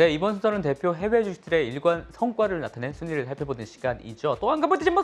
네, 이번 순서는 대표 해외 주식들의 일관 성과를 나타낸 순위를 살펴보는 시간이죠. 또 한 가지 뭐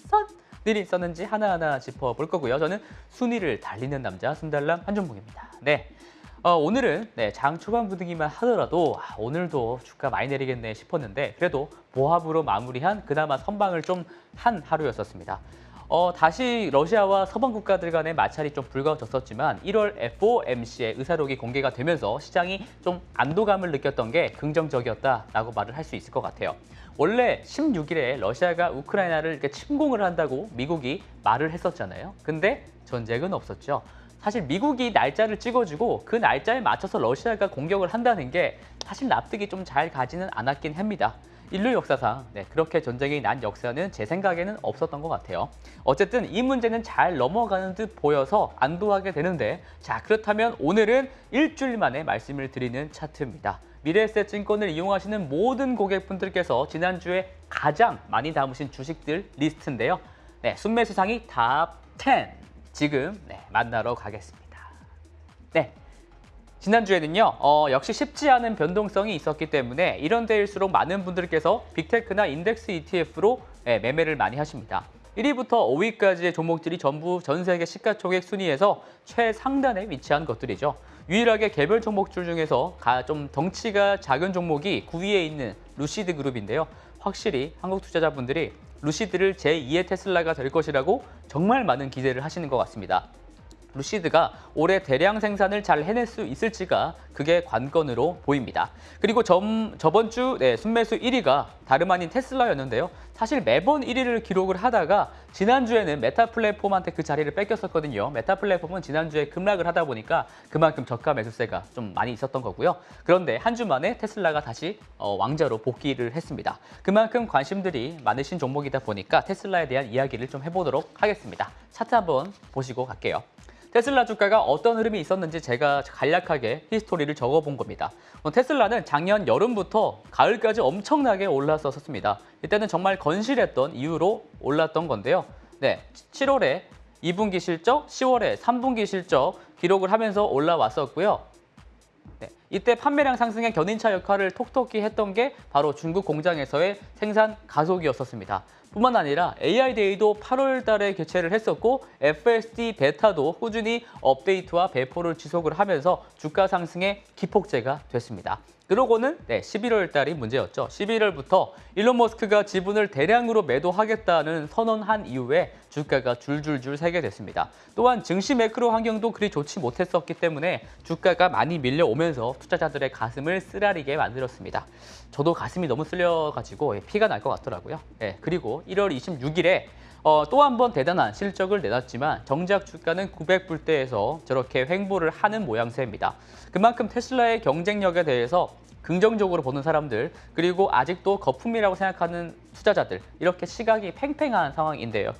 선들이 있었는지 하나하나 짚어볼 거고요. 저는 순위를 달리는 남자 순달람 한종봉입니다. 네, 오늘은 장 초반 부득이만 하더라도 오늘도 주가 많이 내리겠네 싶었는데 그래도 보합으로 마무리한 그나마 선방을 좀 한 하루였었습니다. 다시 러시아와 서방 국가들 간의 마찰이 좀 불거졌었지만 1월 FOMC의 의사록이 공개가 되면서 시장이 좀 안도감을 느꼈던 게 긍정적이었다라고 말을 할 수 있을 것 같아요. 원래 16일에 러시아가 우크라이나를 이렇게 침공을 한다고 미국이 말을 했었잖아요. 근데 전쟁은 없었죠. 사실 미국이 날짜를 찍어주고 그 날짜에 맞춰서 러시아가 공격을 한다는 게 사실 납득이 좀 잘 가지는 않았긴 합니다. 인류 역사상 그렇게 전쟁이 난 역사는 제 생각에는 없었던 것 같아요. 어쨌든 이 문제는 잘 넘어가는 듯 보여서 안도하게 되는데 자, 그렇다면 오늘은 일주일 만에 말씀을 드리는 차트입니다. 미래에셋증권을 이용하시는 모든 고객분들께서 지난주에 가장 많이 담으신 주식들 리스트인데요. 순매수상이 탑 10 지금 만나러 가겠습니다. 지난주에는요, 역시 쉽지 않은 변동성이 있었기 때문에 이런 때일수록 많은 분들께서 빅테크나 인덱스 ETF로 매매를 많이 하십니다. 1위부터 5위까지의 종목들이 전부 전 세계 시가총액 순위에서 최상단에 위치한 것들이죠. 유일하게 개별 종목들 중에서 좀 덩치가 작은 종목이 9위에 있는 루시드 그룹인데요. 확실히 한국 투자자분들이 루시드를 제2의 테슬라가 될 것이라고 정말 많은 기대를 하시는 것 같습니다. 루시드가 올해 대량 생산을 잘 해낼 수 있을지가 그게 관건으로 보입니다. 그리고 저번 주 순매수 1위가 다름 아닌 테슬라였는데요. 사실 매번 1위를 기록을 하다가 지난주에는 메타 플랫폼한테 그 자리를 뺏겼었거든요. 메타 플랫폼은 지난주에 급락을 하다 보니까 그만큼 저가 매수세가 좀 많이 있었던 거고요. 그런데 한 주 만에 테슬라가 다시 왕자로 복귀를 했습니다. 그만큼 관심들이 많으신 종목이다 보니까 테슬라에 대한 이야기를 좀 해보도록 하겠습니다. 차트 한번 보시고 갈게요. 테슬라 주가가 어떤 흐름이 있었는지 제가 간략하게 히스토리를 적어본 겁니다. 테슬라는 작년 여름부터 가을까지 엄청나게 올랐었습니다. 이때는 정말 건실했던 이유로 올랐던 건데요. 7월에 2분기 실적, 10월에 3분기 실적 기록을 하면서 올라왔었고요. 이때 판매량 상승의 견인차 역할을 톡톡히 했던 게 바로 중국 공장에서의 생산 가속이었었습니다. 뿐만 아니라 AI데이도 8월 달에 개최를 했었고 FSD 베타도 꾸준히 업데이트와 배포를 지속을 하면서 주가 상승의 기폭제가 됐습니다. 그러고는 11월 달이 문제였죠. 11월부터 일론 머스크가 지분을 대량으로 매도하겠다는 선언한 이후에 주가가 줄줄줄 새게 됐습니다. 또한 증시 매크로 환경도 그리 좋지 못했었기 때문에 주가가 많이 밀려오면서 투자자들의 가슴을 쓰라리게 만들었습니다. 저도 가슴이 너무 쓸려가지고 피가 날 것 같더라고요. 그리고 1월 26일에 또 한 번 대단한 실적을 내놨지만 정작 주가는 900불대에서 저렇게 횡보를 하는 모양새입니다. 그만큼 테슬라의 경쟁력에 대해서 긍정적으로 보는 사람들 그리고 아직도 거품이라고 생각하는 투자자들 이렇게 시각이 팽팽한 상황인데요.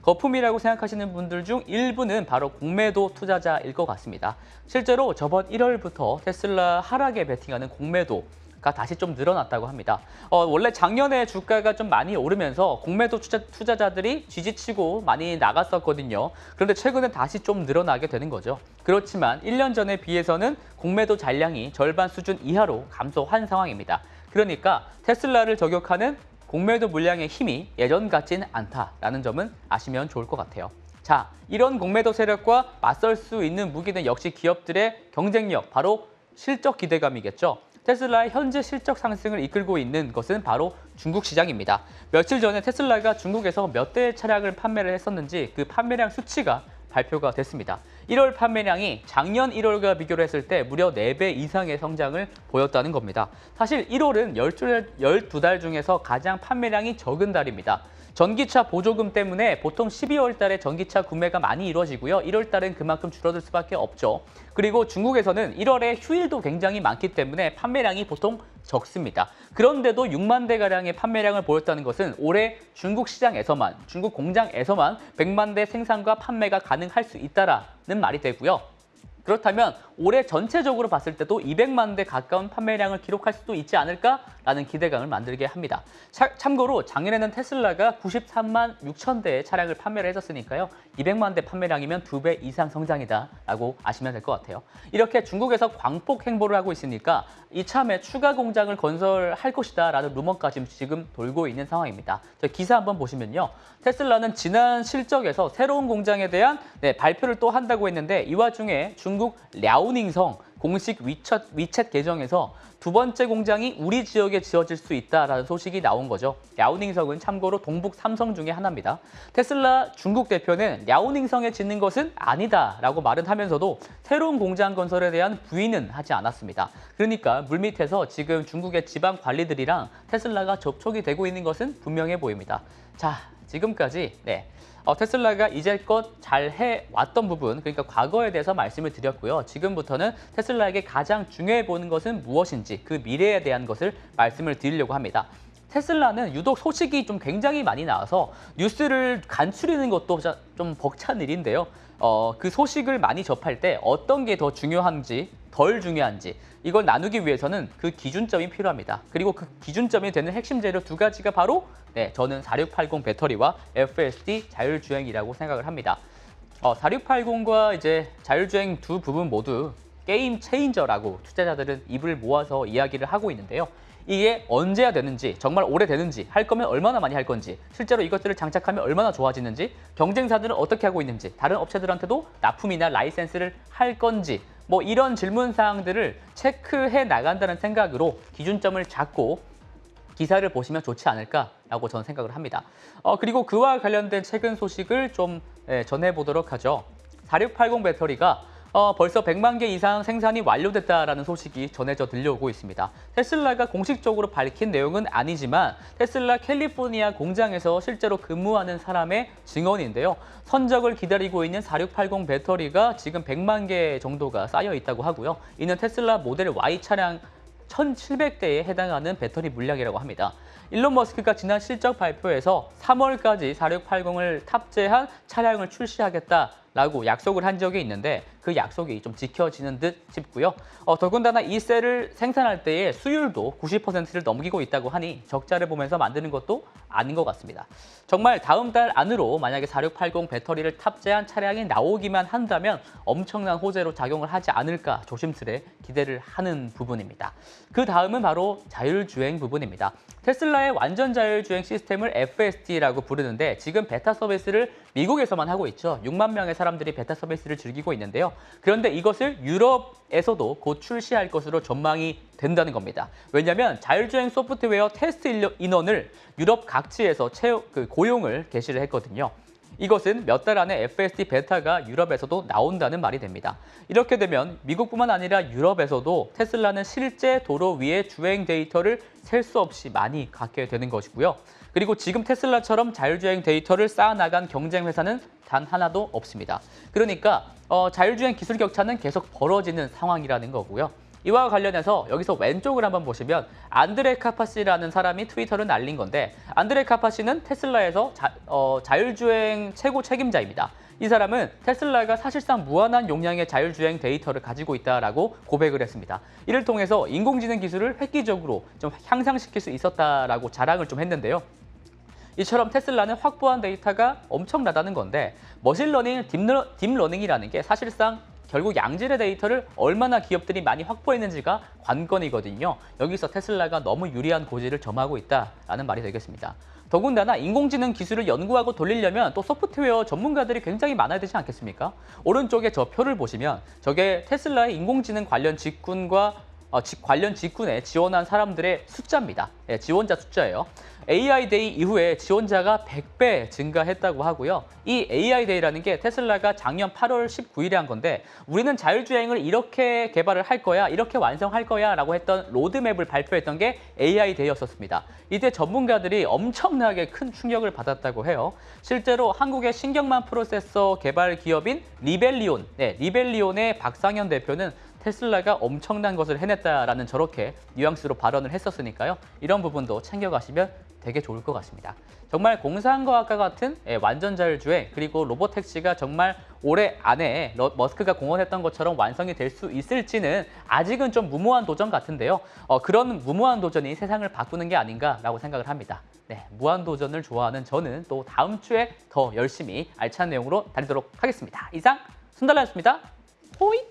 거품이라고 생각하시는 분들 중 일부는 바로 공매도 투자자일 것 같습니다. 실제로 저번 1월부터 테슬라 하락에 베팅하는 공매도가 다시 좀 늘어났다고 합니다. 원래 작년에 주가가 좀 많이 오르면서 공매도 투자자들이 지지치고 많이 나갔었거든요. 그런데 최근에 다시 좀 늘어나게 되는 거죠. 그렇지만 1년 전에 비해서는 공매도 잔량이 절반 수준 이하로 감소한 상황입니다. 그러니까 테슬라를 저격하는 공매도 물량의 힘이 예전 같지는 않다라는 점은 아시면 좋을 것 같아요. 자, 이런 공매도 세력과 맞설 수 있는 무기는 역시 기업들의 경쟁력, 바로 실적 기대감이겠죠. 테슬라의 현재 실적 상승을 이끌고 있는 것은 바로 중국 시장입니다. 며칠 전에 테슬라가 중국에서 몇 대의 차량을 판매를 했었는지 그 판매량 수치가 발표가 됐습니다. 1월 판매량이 작년 1월과 비교를 했을 때 무려 4배 이상의 성장을 보였다는 겁니다. 사실 1월은 12달 중에서 가장 판매량이 적은 달입니다. 전기차 보조금 때문에 보통 12월 달에 전기차 구매가 많이 이루어지고요. 1월 달은 그만큼 줄어들 수밖에 없죠. 그리고 중국에서는 1월에 휴일도 굉장히 많기 때문에 판매량이 보통 적습니다. 그런데도 6만 대가량의 판매량을 보였다는 것은 올해 중국 시장에서만, 중국 공장에서만 100만 대 생산과 판매가 가능할 수 있다라는 말이 되고요. 그렇다면 올해 전체적으로 봤을 때도 200만 대 가까운 판매량을 기록할 수도 있지 않을까라는 기대감을 만들게 합니다. 참고로 작년에는 테슬라가 93만 6천 대의 차량을 판매를 했었으니까요. 200만 대 판매량이면 2배 이상 성장이다라고 아시면 될 것 같아요. 이렇게 중국에서 광폭 행보를 하고 있으니까 이참에 추가 공장을 건설할 것이다라는 루머까지 지금 돌고 있는 상황입니다. 저 기사 한번 보시면요. 테슬라는 지난 실적에서 새로운 공장에 대한 발표를 또 한다고 했는데 이 와중에 중국 랴오닝성 공식 위챗 계정에서 두 번째 공장이 우리 지역에 지어질 수 있다라는 소식이 나온 거죠. 랴오닝성은 참고로 동북 삼성 중에 하나입니다. 테슬라 중국 대표는 랴오닝성에 짓는 것은 아니다라고 말은 하면서도 새로운 공장 건설에 대한 부인은 하지 않았습니다. 그러니까 물밑에서 지금 중국의 지방 관리들이랑 테슬라가 접촉이 되고 있는 것은 분명해 보입니다. 자, 지금까지 테슬라가 이제껏 잘 해왔던 부분, 그러니까 과거에 대해서 말씀을 드렸고요. 지금부터는 테슬라에게 가장 중요해 보는 것은 무엇인지, 그 미래에 대한 것을 말씀을 드리려고 합니다. 테슬라는 유독 소식이 좀 굉장히 많이 나와서 뉴스를 간추리는 것도 좀 벅찬 일인데요. 그 소식을 많이 접할 때 어떤 게 더 중요한지, 덜 중요한지 이걸 나누기 위해서는 그 기준점이 필요합니다. 그리고 그 기준점이 되는 핵심 재료 두 가지가 바로 저는 4680 배터리와 FSD 자율주행이라고 생각을 합니다. 4680과 이제 자율주행 두 부분 모두 게임 체인저라고 투자자들은 입을 모아서 이야기를 하고 있는데요. 이게 언제야 되는지, 정말 오래 되는지, 할 거면 얼마나 많이 할 건지, 실제로 이것들을 장착하면 얼마나 좋아지는지, 경쟁사들은 어떻게 하고 있는지, 다른 업체들한테도 납품이나 라이센스를 할 건지, 뭐 이런 질문 사항들을 체크해 나간다는 생각으로 기준점을 잡고 기사를 보시면 좋지 않을까라고 저는 생각을 합니다. 그리고 그와 관련된 최근 소식을 좀 전해보도록 하죠. 4680 배터리가 벌써 100만 개 이상 생산이 완료됐다라는 소식이 전해져 들려오고 있습니다. 테슬라가 공식적으로 밝힌 내용은 아니지만 테슬라 캘리포니아 공장에서 실제로 근무하는 사람의 증언인데요. 선적을 기다리고 있는 4680 배터리가 지금 100만 개 정도가 쌓여 있다고 하고요. 이는 테슬라 모델 Y 차량 1,700대에 해당하는 배터리 물량이라고 합니다. 일론 머스크가 지난 실적 발표에서 3월까지 4680을 탑재한 차량을 출시하겠다라고 약속을 한 적이 있는데 그 약속이 좀 지켜지는 듯 싶고요. 더군다나 이 셀을 생산할 때의 수율도 90%를 넘기고 있다고 하니 적자를 보면서 만드는 것도 아닌 것 같습니다. 정말 다음 달 안으로 만약에 4680 배터리를 탑재한 차량이 나오기만 한다면 엄청난 호재로 작용을 하지 않을까 조심스레 기대를 하는 부분입니다. 그 다음은 바로 자율주행 부분입니다. 테슬라의 완전 자율주행 시스템을 FSD라고 부르는데 지금 베타 서비스를 미국에서만 하고 있죠. 6만 명의 사람들이 베타 서비스를 즐기고 있는데요. 그런데 이것을 유럽에서도 곧 출시할 것으로 전망이 된다는 겁니다. 왜냐하면 자율주행 소프트웨어 테스트 인원을 유럽 각지에서 고용을 개시를 했거든요. 이것은 몇 달 안에 FSD 베타가 유럽에서도 나온다는 말이 됩니다. 이렇게 되면 미국뿐만 아니라 유럽에서도 테슬라는 실제 도로 위의 주행 데이터를 셀 수 없이 많이 갖게 되는 것이고요. 그리고 지금 테슬라처럼 자율주행 데이터를 쌓아나간 경쟁 회사는 단 하나도 없습니다. 그러니까 자율주행 기술 격차는 계속 벌어지는 상황이라는 거고요. 이와 관련해서 여기서 왼쪽을 한번 보시면 안드레 카파시라는 사람이 트위터를 날린 건데 안드레 카파시는 테슬라에서 자율주행 최고 책임자입니다. 이 사람은 테슬라가 사실상 무한한 용량의 자율주행 데이터를 가지고 있다라고 고백을 했습니다. 이를 통해서 인공지능 기술을 획기적으로 좀 향상시킬 수 있었다라고 자랑을 좀 했는데요. 이처럼 테슬라는 확보한 데이터가 엄청나다는 건데 머신러닝, 딥러닝이라는 게 사실상 결국 양질의 데이터를 얼마나 기업들이 많이 확보했는지가 관건이거든요. 여기서 테슬라가 너무 유리한 고지를 점하고 있다라는 말이 되겠습니다. 더군다나 인공지능 기술을 연구하고 돌리려면 또 소프트웨어 전문가들이 굉장히 많아야 되지 않겠습니까? 오른쪽에 저 표를 보시면 저게 테슬라의 인공지능 관련 직군에 지원한 사람들의 숫자입니다. 지원자 숫자예요. AI 데이 이후에 지원자가 100배 증가했다고 하고요. 이 AI 데이라는 게 테슬라가 작년 8월 19일에 한 건데 우리는 자율주행을 이렇게 개발을 할 거야, 이렇게 완성할 거야 라고 했던 로드맵을 발표했던 게 AI 데이였었습니다. 이때 전문가들이 엄청나게 큰 충격을 받았다고 해요. 실제로 한국의 신경망 프로세서 개발 기업인 리벨리온의 박상현 대표는 테슬라가 엄청난 것을 해냈다라는 저렇게 뉘앙스로 발언을 했었으니까요. 이런 부분도 챙겨가시면 되게 좋을 것 같습니다. 정말 공상과학과 같은 완전 자율주행 그리고 로보택시가 정말 올해 안에 머스크가 공언했던 것처럼 완성이 될 수 있을지는 아직은 좀 무모한 도전 같은데요. 그런 무모한 도전이 세상을 바꾸는 게 아닌가라고 생각을 합니다. 네, 무한도전을 좋아하는 저는 또 다음 주에 더 열심히 알찬 내용으로 달리도록 하겠습니다. 이상 순달라였습니다. 호잇!